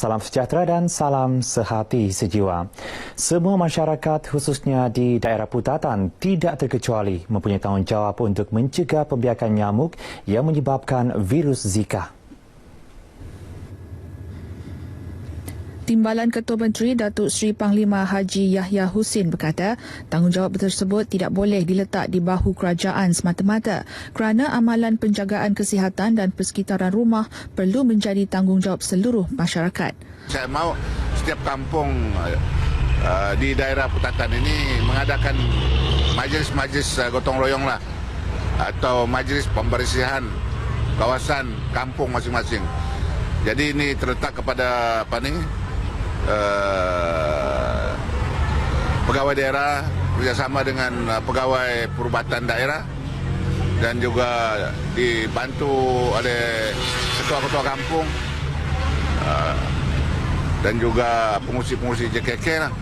Salam sejahtera dan salam sehati sejiwa. Semua masyarakat khususnya di daerah Putatan tidak terkecuali mempunyai tanggungjawab untuk mencegah pembiakan nyamuk yang menyebabkan virus Zika. Timbalan Ketua Menteri Datuk Seri Panglima Haji Yahya Husin berkata, tanggungjawab tersebut tidak boleh diletak di bahu kerajaan semata-mata kerana amalan penjagaan kesihatan dan persekitaran rumah perlu menjadi tanggungjawab seluruh masyarakat. Saya mahu setiap kampung di daerah Putatan ini mengadakan majlis-majlis gotong royong lah atau majlis pembersihan kawasan kampung masing-masing. Jadi ini terletak kepada pegawai daerah bekerjasama dengan pegawai perubatan daerah dan juga dibantu oleh ketua-ketua kampung dan juga pengurusi-pengurusi JKK lah.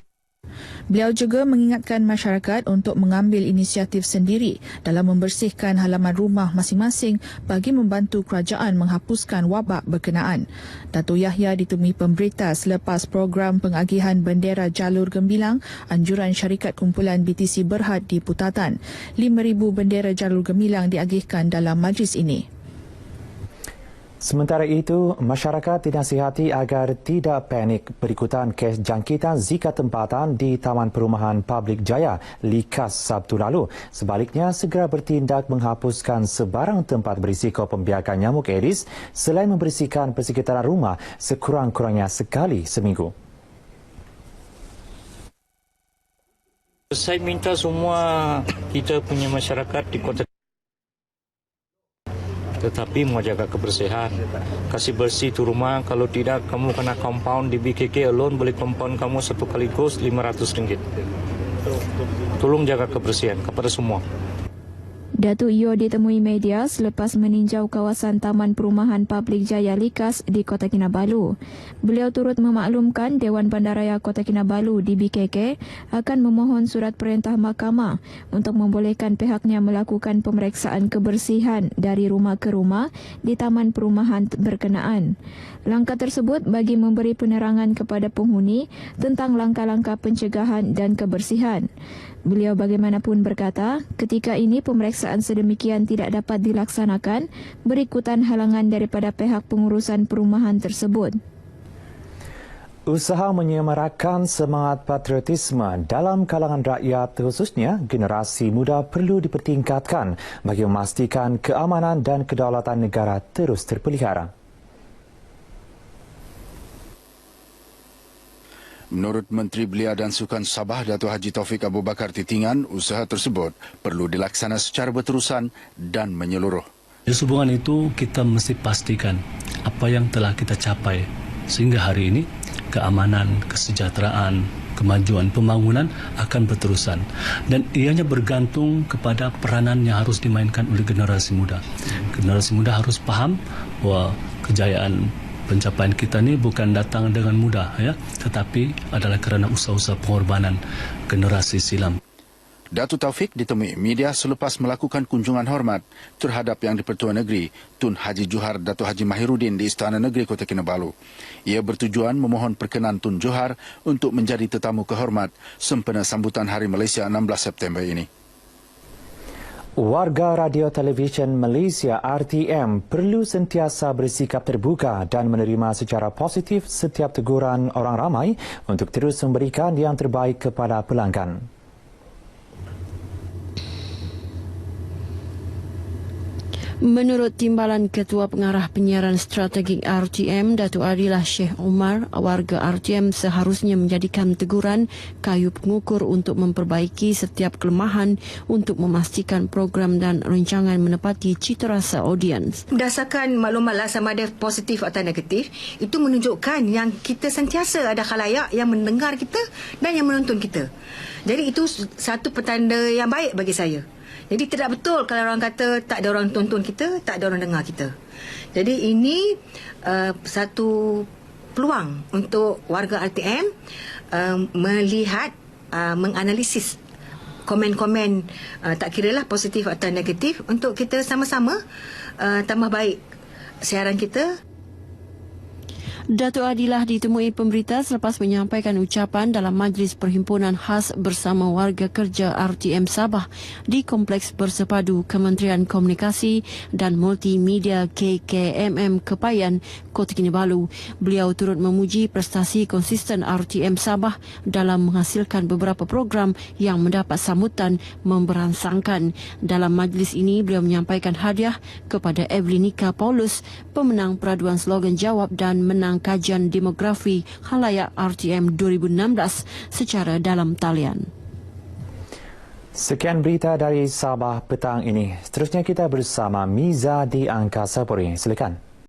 Beliau juga mengingatkan masyarakat untuk mengambil inisiatif sendiri dalam membersihkan halaman rumah masing-masing bagi membantu kerajaan menghapuskan wabak berkenaan. Datuk Yahya ditemui pemberita selepas program pengagihan bendera jalur gemilang anjuran syarikat kumpulan BTC Berhad di Putatan. 5,000 bendera jalur gemilang diagihkan dalam majlis ini. Sementara itu, masyarakat dinasihati agar tidak panik berikutan kes jangkitan Zika tempatan di Taman Perumahan Publik Jaya, Likas Sabtu lalu. Sebaliknya, segera bertindak menghapuskan sebarang tempat berisiko pembiakan nyamuk Aedes selain membersihkan persekitaran rumah sekurang-kurangnya sekali seminggu. Saya minta semua kita punya masyarakat di kota tetapi mau jaga kebersihan. Kasih bersih tu rumah. Kalau tidak, kamu kena compound di BKK alone. Boleh compound kamu satu kali kos RM500. Tolong jaga kebersihan kepada semua. Datuk Yo ditemui media selepas meninjau kawasan Taman Perumahan Publik Jaya Likas di Kota Kinabalu. Beliau turut memaklumkan Dewan Bandaraya Kota Kinabalu di BKK akan memohon surat perintah mahkamah untuk membolehkan pihaknya melakukan pemeriksaan kebersihan dari rumah ke rumah di Taman Perumahan berkenaan. Langkah tersebut bagi memberi penerangan kepada penghuni tentang langkah-langkah pencegahan dan kebersihan. Beliau bagaimanapun berkata, ketika ini pemeriksaan sedemikian tidak dapat dilaksanakan berikutan halangan daripada pihak pengurusan perumahan tersebut. Usaha menyemarakan semangat patriotisme dalam kalangan rakyat khususnya generasi muda perlu dipertingkatkan bagi memastikan keamanan dan kedaulatan negara terus terpelihara. Menurut Menteri Belia dan Sukan Sabah Datuk Haji Taufik Abu Bakar Titingan, usaha tersebut perlu dilaksana secara berterusan dan menyeluruh. Di hubungan itu kita mesti pastikan apa yang telah kita capai sehingga hari ini keamanan, kesejahteraan, kemajuan, pembangunan akan berterusan dan ianya bergantung kepada peranan yang harus dimainkan oleh generasi muda. Generasi muda harus faham bahwa kejayaan pencapaian kita ni bukan datang dengan mudah, ya, tetapi adalah kerana usaha-usaha pengorbanan generasi silam. Datuk Taufik ditemui media selepas melakukan kunjungan hormat terhadap Yang di-Pertuan Negeri Tun Haji Johar Datuk Haji Mahiruddin di Istana Negeri Kota Kinabalu. Ia bertujuan memohon perkenan Tun Johar untuk menjadi tetamu kehormat sempena sambutan Hari Malaysia 16 September ini. Warga Radio Televisyen Malaysia RTM perlu sentiasa bersikap terbuka dan menerima secara positif setiap teguran orang ramai untuk terus memberikan yang terbaik kepada pelanggan. Menurut Timbalan Ketua Pengarah Penyiaran Strategik RTM, Datuk Adilah Sheikh Umar, warga RTM seharusnya menjadikan teguran kayu pengukur untuk memperbaiki setiap kelemahan untuk memastikan program dan rancangan menepati citarasa audiens. Berdasarkan maklumat sama ada positif atau negatif, itu menunjukkan yang kita sentiasa ada khalayak yang mendengar kita dan yang menonton kita. Jadi itu satu petanda yang baik bagi saya. Jadi tidak betul kalau orang kata tak ada orang tonton kita, tak ada orang dengar kita. Jadi ini satu peluang untuk warga RTM melihat, menganalisis komen-komen tak kiralah positif atau negatif untuk kita sama-sama tambah baik siaran kita. Datuk Adilah ditemui pemberita selepas menyampaikan ucapan dalam Majlis Perhimpunan Khas bersama warga kerja RTM Sabah di Kompleks Bersepadu Kementerian Komunikasi dan Multimedia KKMM Kepayan, Kota Kinabalu. Beliau turut memuji prestasi konsisten RTM Sabah dalam menghasilkan beberapa program yang mendapat sambutan memberangsangkan. Dalam majlis ini, beliau menyampaikan hadiah kepada Evelinika Paulus, pemenang peraduan slogan jawab dan menang kajian demografi khalayak RTM 2016 secara dalam talian. Sekian berita dari Sabah petang ini. Seterusnya kita bersama Miza di Angkasa Puri. Silakan.